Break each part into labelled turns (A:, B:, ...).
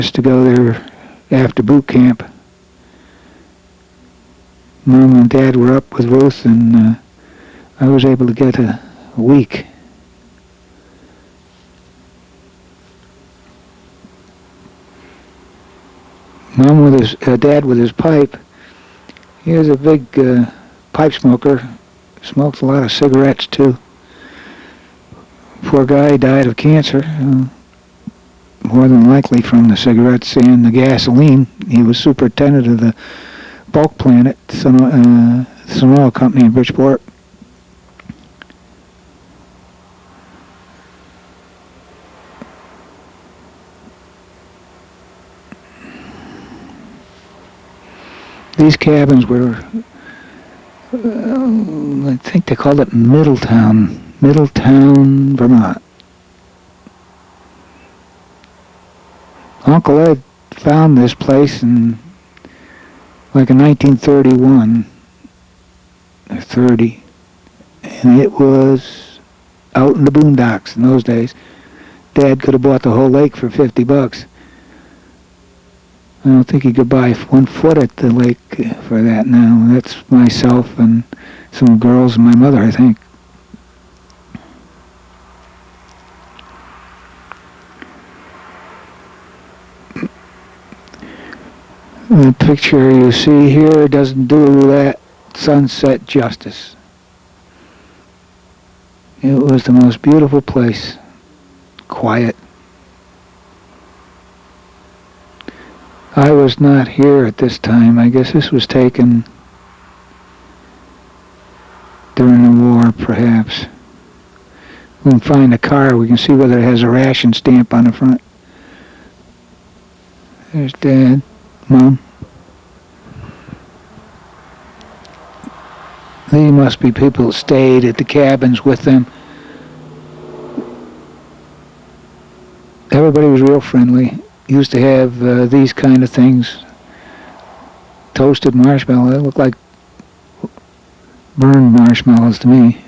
A: Just to go there after boot camp. Mom and Dad were up with Ruth, and I was able to get a week. Mom with his, Dad with his pipe. He was a big pipe smoker. Smoked a lot of cigarettes too. Poor guy died of cancer, more than likely from the cigarettes and the gasoline. He was superintendent of the bulk plant at Sun Oil Company in Bridgeport. These cabins were, I think they called it Middletown, Vermont. Uncle Ed found this place in, like in 1931 or 30, and it was out in the boondocks in those days. Dad could have bought the whole lake for $50. I don't think he could buy 1 foot at the lake for that now. That's myself and some girls and my mother, I think. The picture you see here doesn't do that sunset justice. It was the most beautiful place. Quiet. I was not here at this time. I guess this was taken during the war, perhaps. We can find a car. We can see whether it has a ration stamp on the front. There's Dad, Mom. These must be people who stayed at the cabins with them. Everybody was real friendly. Used to have these kind of things. Toasted marshmallow. They look like burned marshmallows to me.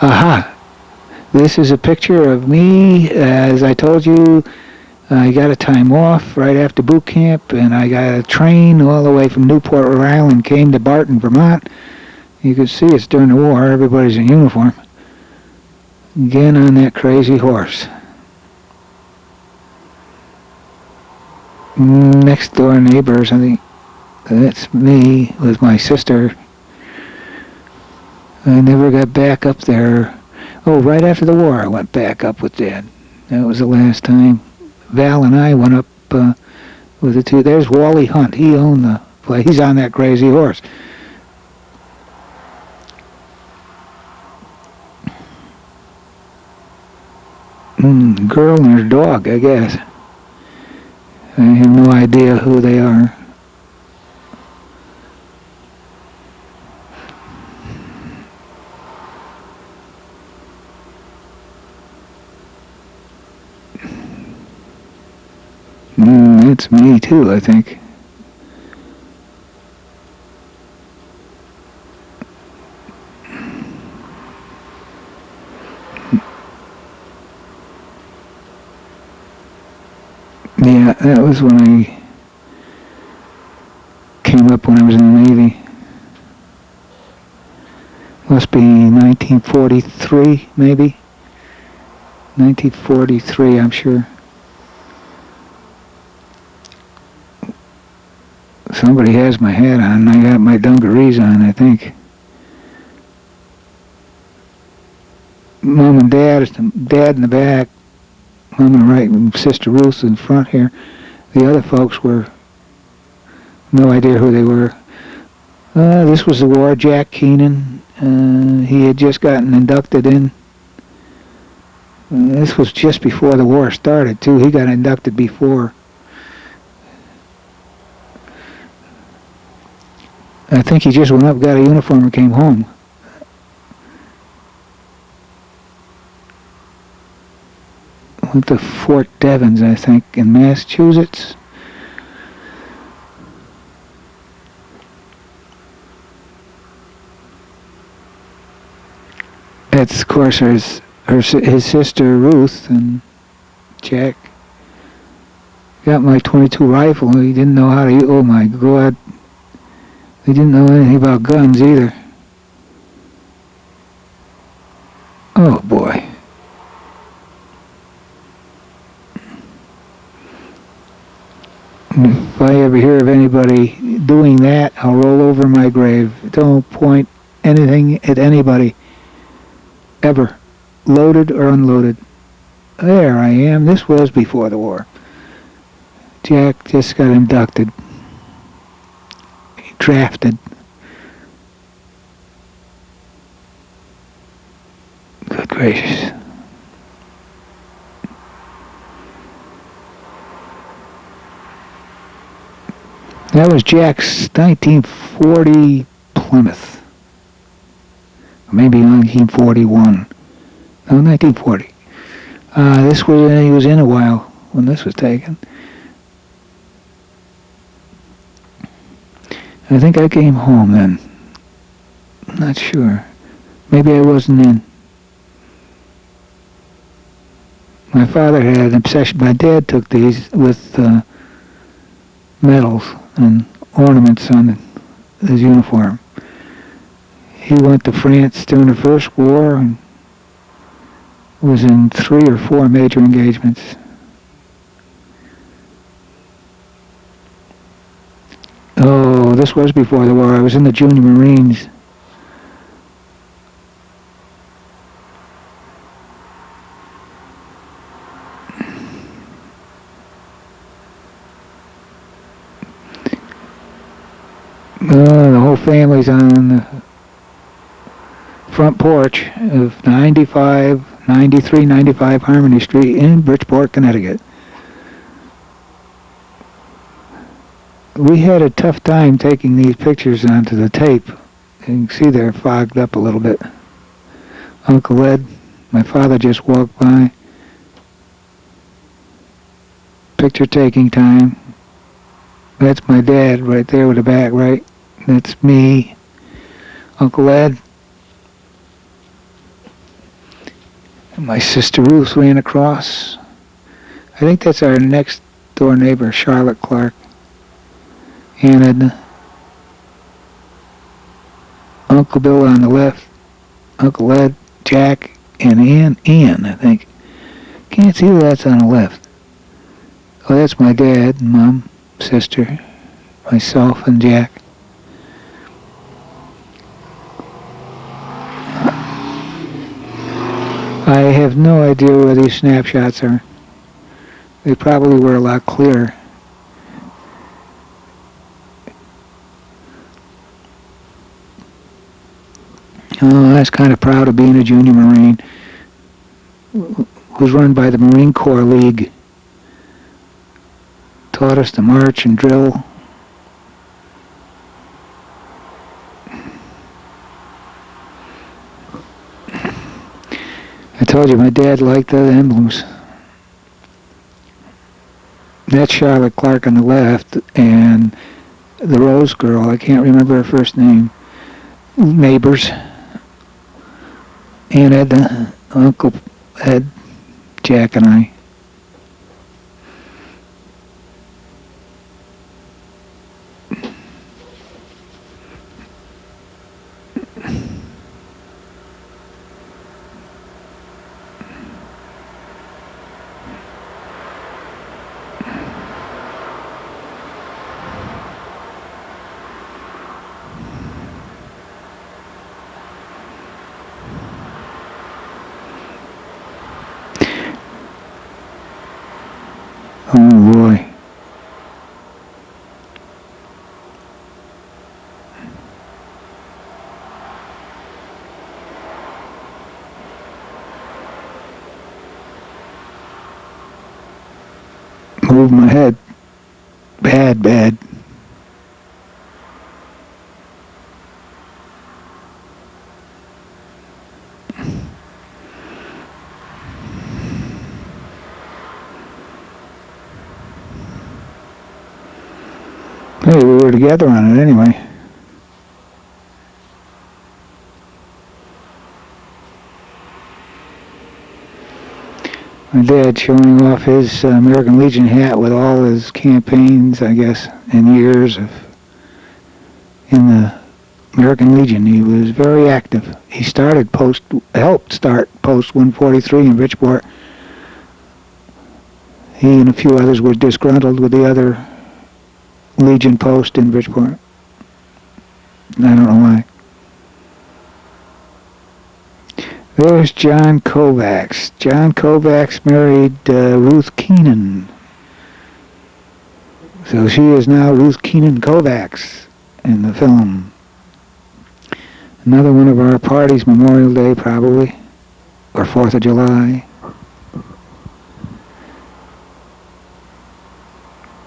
A: Aha! This is a picture of me. As I told you, I got a time off right after boot camp, and I got a train all the way from Newport, Rhode Island, came to Barton, Vermont. You can see it's during the war. Everybody's in uniform. Again on that crazy horse. Next door neighbors, I think that's me with my sister. I never got back up there. Oh, right after the war I went back up with Dad. That was the last time. Val and I went up with the two. There's Wally Hunt. He owned the place. He's on that crazy horse. Girl and her dog, I guess. I have no idea who they are. That's me too, I think. Yeah, that was when I came up when I was in the Navy. Must be 1943, maybe. 1943, I'm sure. Somebody has my hat on. I got my dungarees on, I think. Mom and Dad in the back. Mom on the right, and Sister Ruth in front here. The other folks were, no idea who they were. This was the war. Jack Keenan. He had just gotten inducted in. This was just before the war started, too. He got inducted before. I think he just went up, got a uniform, and came home. Went to Fort Devens, I think, in Massachusetts. That's, of course, his sister Ruth and Jack. Got my .22 rifle. He didn't know how to use. Oh my God! He didn't know anything about guns either. Oh boy! If I ever hear of anybody doing that, I'll roll over my grave. Don't point anything at anybody, ever, loaded or unloaded. There I am. This was before the war. Jack just got inducted. Drafted. Good gracious. That was Jack's 1940 Plymouth. Or maybe 1941. No, 1940. He was in a while when this was taken. I think I came home then. I'm not sure. Maybe I wasn't in. My father had an obsession. My dad took these with medals and ornaments on his uniform. He went to France during the First War and was in 3 or 4 major engagements. Oh, this was before the war. I was in the Junior Marines. The whole family's on the front porch of 9395 Harmony Street in Bridgeport, Connecticut. We had a tough time taking these pictures onto the tape. You can see they're fogged up a little bit. Uncle Ed, my father just walked by. Picture taking time. That's my dad right there with the back right. That's me, Uncle Ed. And my sister Ruth ran across. I think that's our next door neighbor, Charlotte Clark. Aunt Edna. Uncle Bill on the left. Uncle Ed, Jack, and Ann, I think. Can't see who that's on the left. Oh, that's my dad and Mom, sister, myself, and Jack. I have no idea where these snapshots are. They probably were a lot clearer. Oh, I was kind of proud of being a junior Marine. It was run by the Marine Corps League. Taught us to march and drill. I told you my dad liked the emblems. That's Charlotte Clark on the left, and the Rose girl, I can't remember her first name. Neighbors. Aunt Edna, Uncle Ed, Jack, and I. Oh boy. Move my head. Bad. Hey, we were together on it anyway. My dad showing off his American Legion hat with all his campaigns, I guess, and years of in the American Legion. He was very active. He helped start Post 143 in Bridgeport. He and a few others were disgruntled with the other Legion post in Bridgeport. I don't know why. There's John Kovacs. John Kovacs married Ruth Keenan. So she is now Ruth Keenan Kovacs in the film. Another one of our parties, Memorial Day probably, or 4th of July.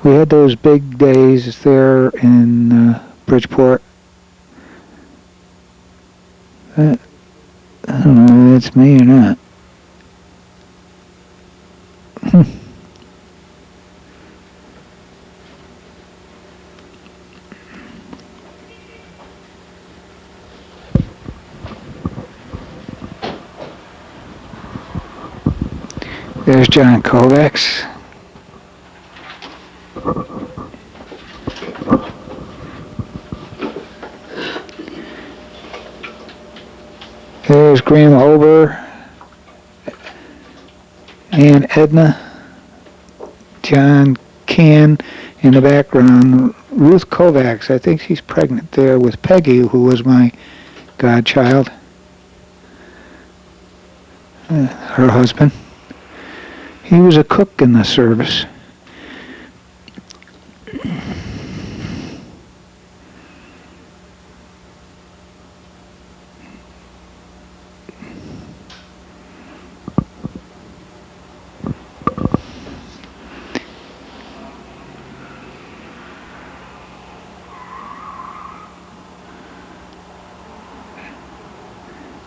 A: We had those big days there in Bridgeport. I don't know if that's me or not. There's John Kovacs. There's Graham Ober and Edna. John Can in the background. Ruth Kovacs, I think she's pregnant there with Peggy, who was my godchild. Her husband. He was a cook in the service.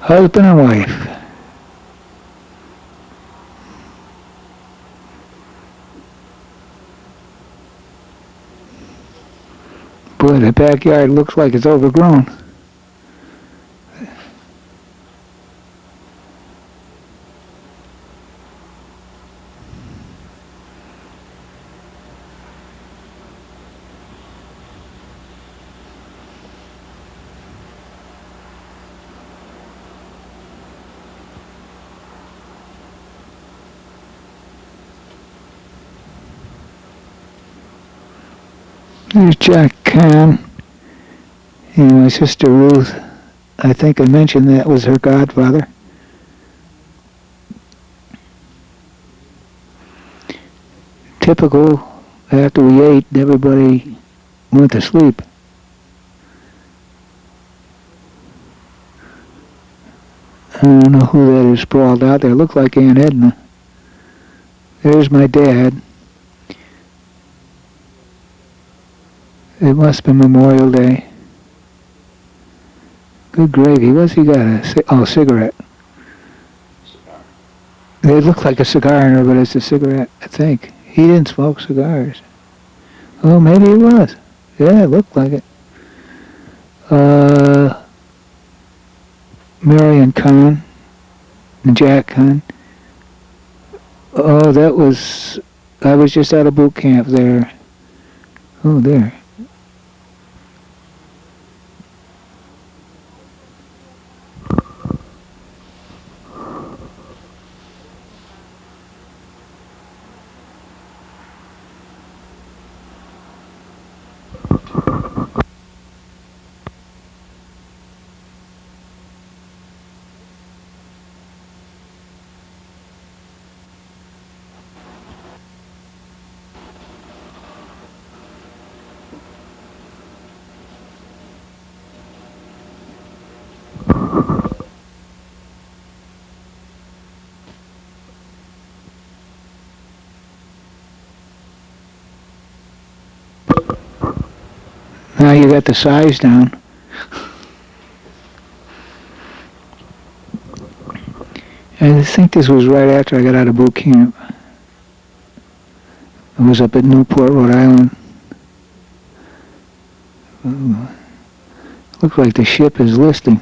A: Husband and wife. Boy, the backyard looks like it's overgrown. There's Jack Kahn and my sister Ruth. I think I mentioned that was her godfather. Typical, after we ate, everybody went to sleep. I don't know who that is sprawled out there. Looked like Aunt Edna. There's my dad. It must have been Memorial Day. Good gravy. What's he got? A cigarette.
B: Cigar.
A: It looked like a cigar in there, but it's a cigarette, I think. He didn't smoke cigars. Oh, maybe he was. Yeah, it looked like it. Marion Kahn and Jack Kahn. Oh, I was just out of boot camp there. Oh, there. Now you got the size down. I think this was right after I got out of boot camp. I was up at Newport, Rhode Island. Ooh. Looks like the ship is listing.